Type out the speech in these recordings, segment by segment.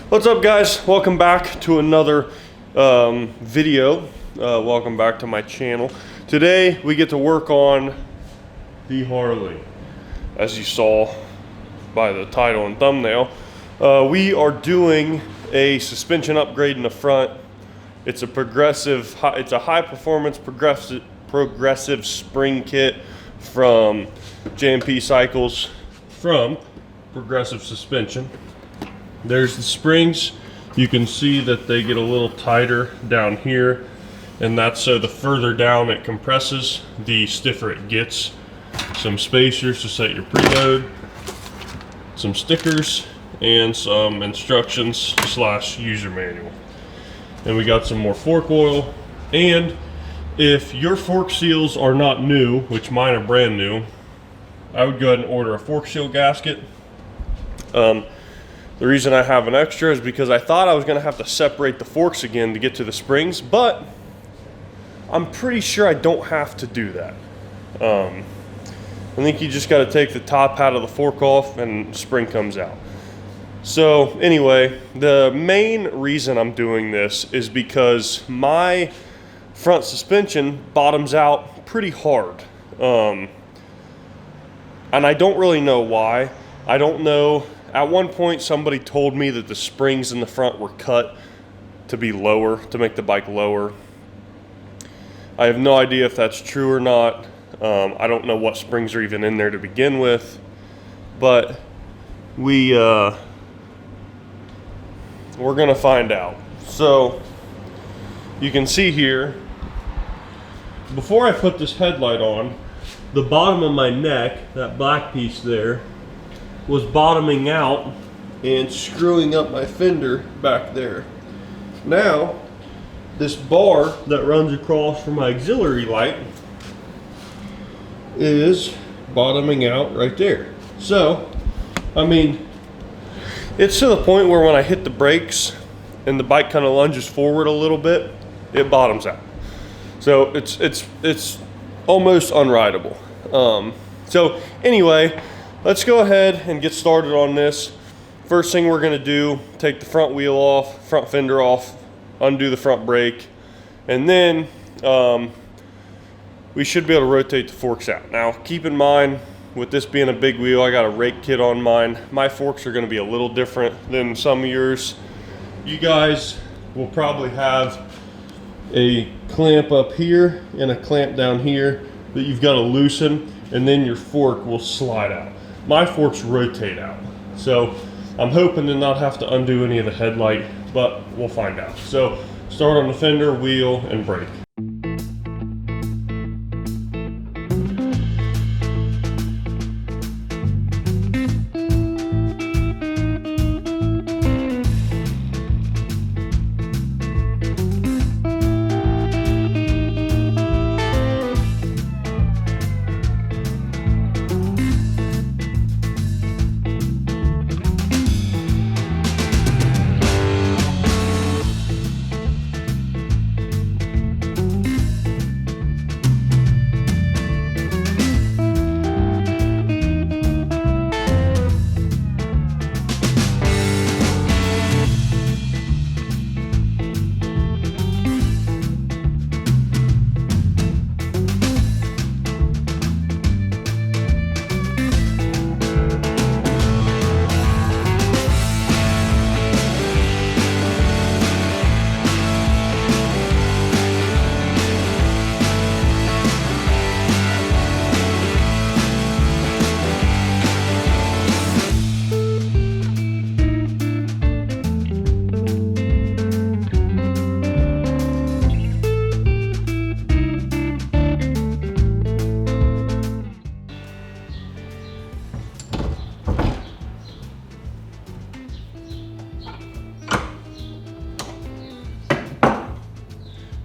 What's up, guys? Welcome back to another video. Welcome back to my channel. Today we get to work on the Harley. As you saw by the title and thumbnail, we are doing a suspension upgrade in the front. It's a high performance progressive spring kit from J&P Cycles from Progressive Suspension. There's the springs. You can see that they get a little tighter down here, and that's so the further down it compresses, the stiffer it gets. Some spacers to set your preload, some stickers, and some instructions / user manual. And we got some more fork oil. And if your fork seals are not new, which mine are brand new, I would go ahead and order a fork seal gasket. The reason I have an extra is because I thought I was going to have to separate the forks again to get to the springs, but I'm pretty sure I don't have to do that. I think you just got to take the top out of the fork off and the spring comes out. So anyway, the main reason I'm doing this is because my front suspension bottoms out pretty hard. And I don't really know why. I don't know. At one point, somebody told me that the springs in the front were cut to be lower, to make the bike lower. I have no idea if that's true or not. I don't know what springs are even in there to begin with, but we're gonna find out. So you can see here, before I put this headlight on, the bottom of my neck, that black piece there, was bottoming out and screwing up my fender back there. Now, this bar that runs across from my auxiliary light is bottoming out right there. So, I mean, it's to the point where when I hit the brakes and the bike kind of lunges forward a little bit, it bottoms out. So it's almost unrideable. So anyway, let's go ahead and get started on this. First thing we're gonna do, take the front wheel off, front fender off, undo the front brake, and then we should be able to rotate the forks out. Now, keep in mind, with this being a big wheel, I got a rake kit on mine. My forks are gonna be a little different than some of yours. You guys will probably have a clamp up here and a clamp down here that you've got to loosen, and then your fork will slide out. My forks rotate out, so I'm hoping to not have to undo any of the headlight, but we'll find out. So start on the fender, wheel, and brake.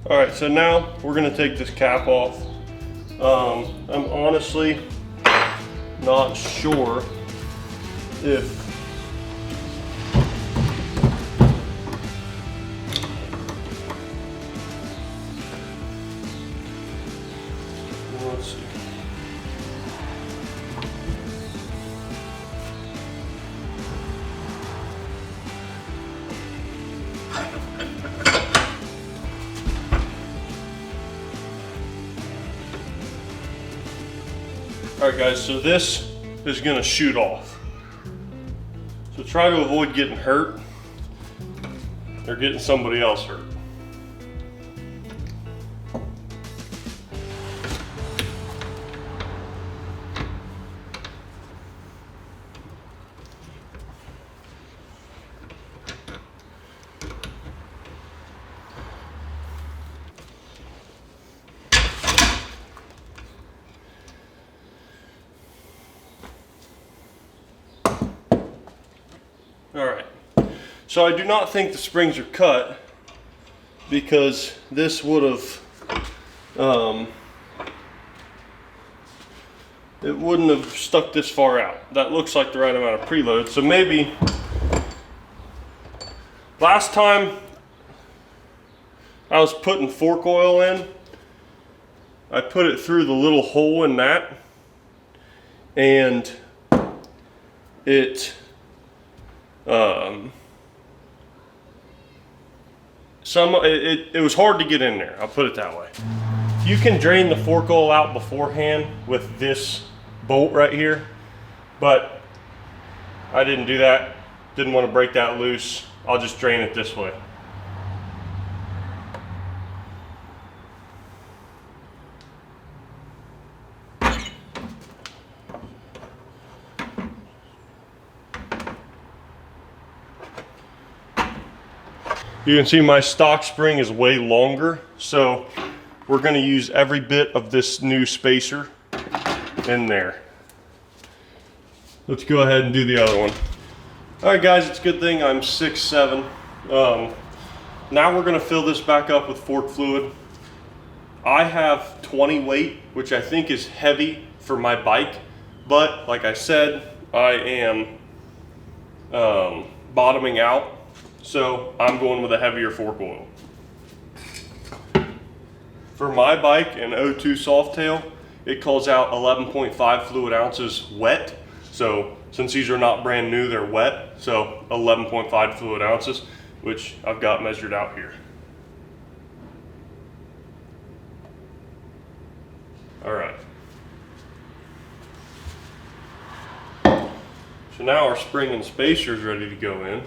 All right, so now we're gonna take this cap off. I'm honestly not sure if let's see. All right guys, so this is gonna shoot off. So try to avoid getting hurt or getting somebody else hurt. All right, so I do not think the springs are cut because this would have, it wouldn't have stuck this far out. That looks like the right amount of preload. So maybe last time I was putting fork oil in, I put it through the little hole in that, and it it was hard to get in there, I'll put it that way. You can drain the fork oil out beforehand with this bolt right here, but I didn't do that. Didn't want to break that loose. I'll just drain it this way. You can see my stock spring is way longer, so we're going to use every bit of this new spacer in there. Let's go ahead and do the other one. All right guys, it's a good thing I'm 6'7". Now we're going to fill this back up with fork fluid. I have 20 weight, which I think is heavy for my bike, but like I said, I am bottoming out. So I'm going with a heavier fork oil. For my bike, an 02 Softail, it calls out 11.5 fluid ounces wet. So since these are not brand new, they're wet. So 11.5 fluid ounces, which I've got measured out here. All right. So now our spring and spacer is ready to go in.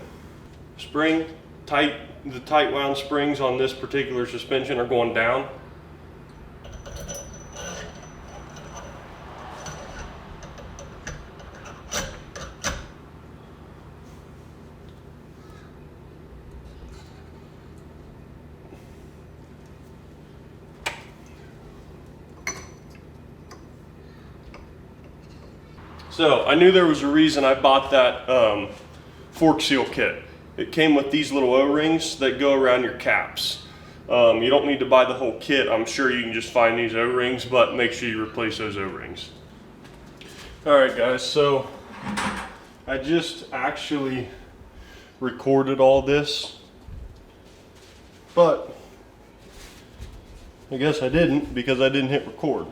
Spring, the tight wound springs on this particular suspension are going down. So I knew there was a reason I bought that fork seal kit. It came with these little O-rings that go around your caps. You don't need to buy the whole kit. I'm sure you can just find these O-rings, but make sure you replace those O-rings. All right guys, so I just actually recorded all this, but I guess I didn't because I didn't hit record.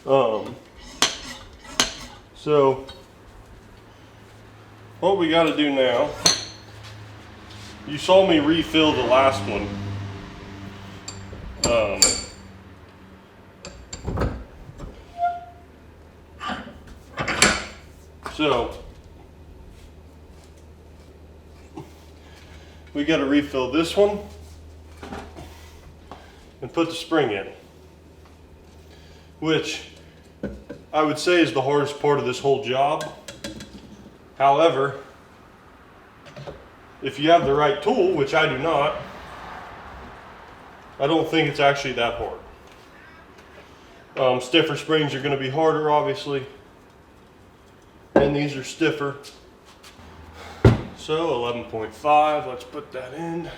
So what we got to do now, you saw me refill the last one. So we got to refill this one and put the spring in, which I would say is the hardest part of this whole job. However, if you have the right tool, which I do not, I don't think it's actually that hard. Stiffer springs are going to be harder, obviously, and these are stiffer. So 11.5, let's put that in.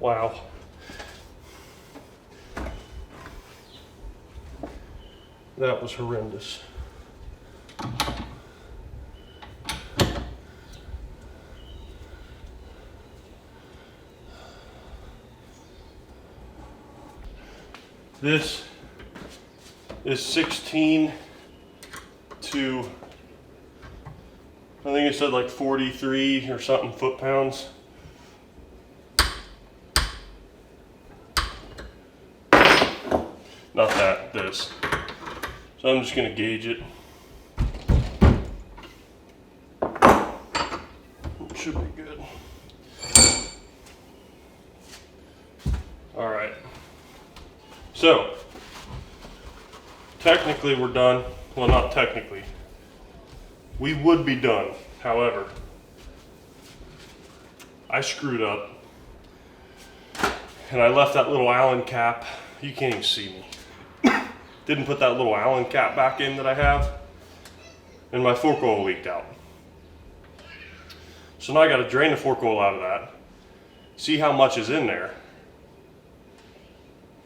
Wow. That was horrendous. This is 16 to, I think it said like 43 or something foot-pounds. Not that, this. So I'm just gonna gauge it. It should be good. All right. So, technically we're done. Well, not technically. We would be done. However, I screwed up and I left that little Allen cap. You can't even see me. Didn't put that little Allen cap back in that I have, and my fork oil leaked out. So now I got to drain the fork oil out of that, see how much is in there,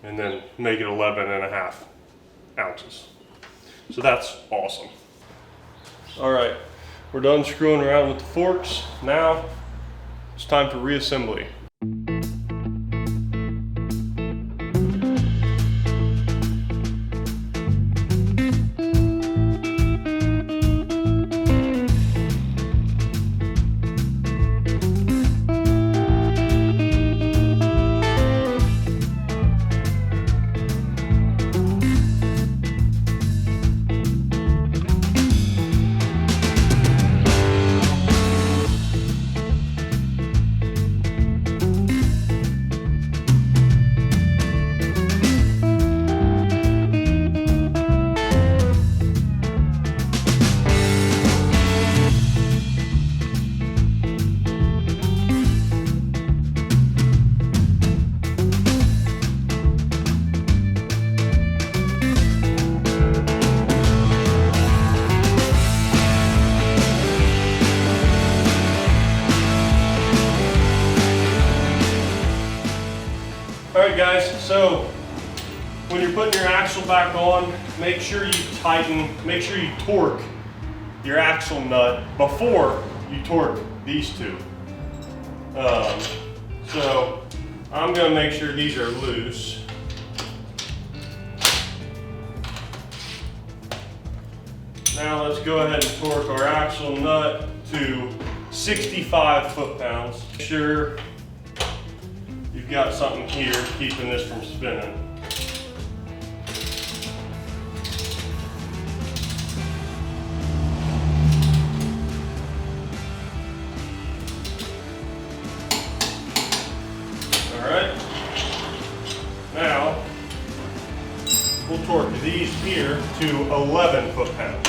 and then make it 11.5 ounces. So that's awesome. All right, we're done screwing around with the forks. Now it's time for reassembly. Alright guys, so when you're putting your axle back on, make sure you torque your axle nut before you torque these two. So I'm going to make sure these are loose. Now let's go ahead and torque our axle nut to 65 foot-pounds. Make sure you've got something here keeping this from spinning. Alright. Now, we'll torque these here to 11 foot-pounds.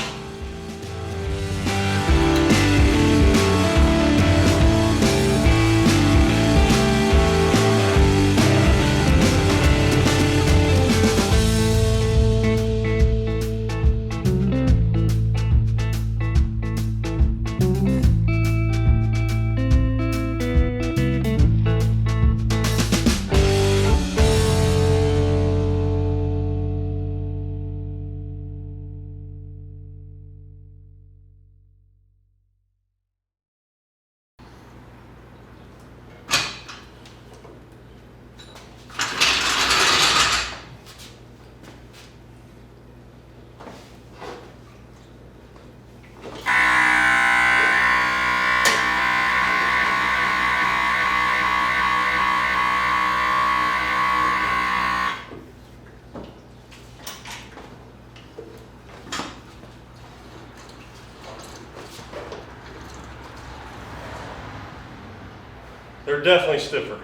They're definitely stiffer.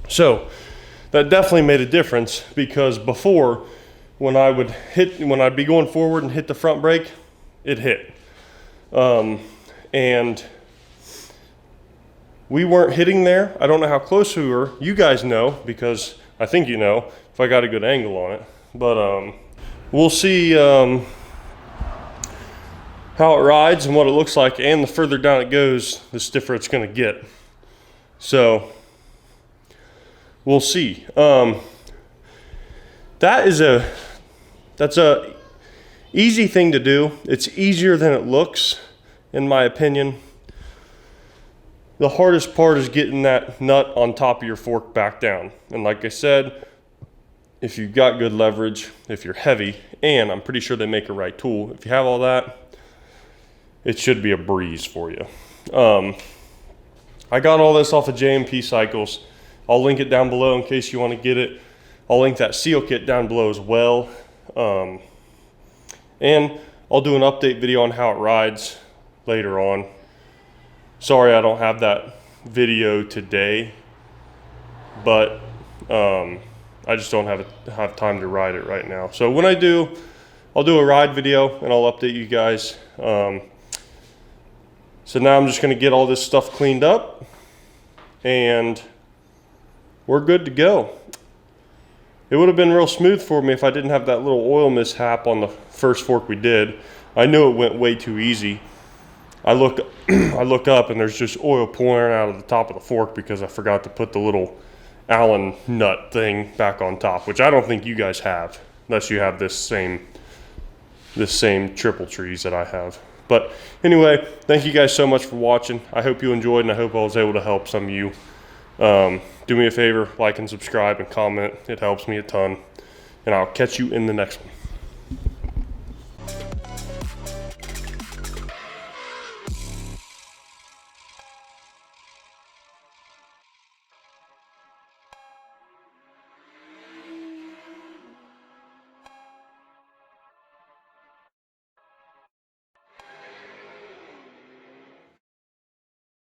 So that definitely made a difference, because before when I'd be going forward and hit the front brake, it hit. And we weren't hitting there. I don't know how close we were. You guys know, because I think you know if I got a good angle on it. But we'll see how it rides and what it looks like, and the further down it goes, the stiffer it's gonna get. So we'll see. That's a easy thing to do. It's easier than it looks, in my opinion. The hardest part is getting that nut on top of your fork back down. And like I said, if you've got good leverage, if you're heavy, and I'm pretty sure they make a right tool, if you have all that, it should be a breeze for you. I got all this off of JMP Cycles. I'll link it down below in case you want to get it. I'll link that seal kit down below as well. And I'll do an update video on how it rides later on. Sorry I don't have that video today, but I just don't have time to ride it right now. So when I do, I'll do a ride video and I'll update you guys. So now I'm just gonna get all this stuff cleaned up and we're good to go. It would have been real smooth for me if I didn't have that little oil mishap on the first fork we did. I knew it went way too easy. I look up and there's just oil pouring out of the top of the fork because I forgot to put the little Allen nut thing back on top, which I don't think you guys have, unless you have this same triple trees that I have. But anyway, thank you guys so much for watching. I hope you enjoyed, and I hope I was able to help some of you. Do me a favor, like and subscribe and comment. It helps me a ton. And I'll catch you in the next one.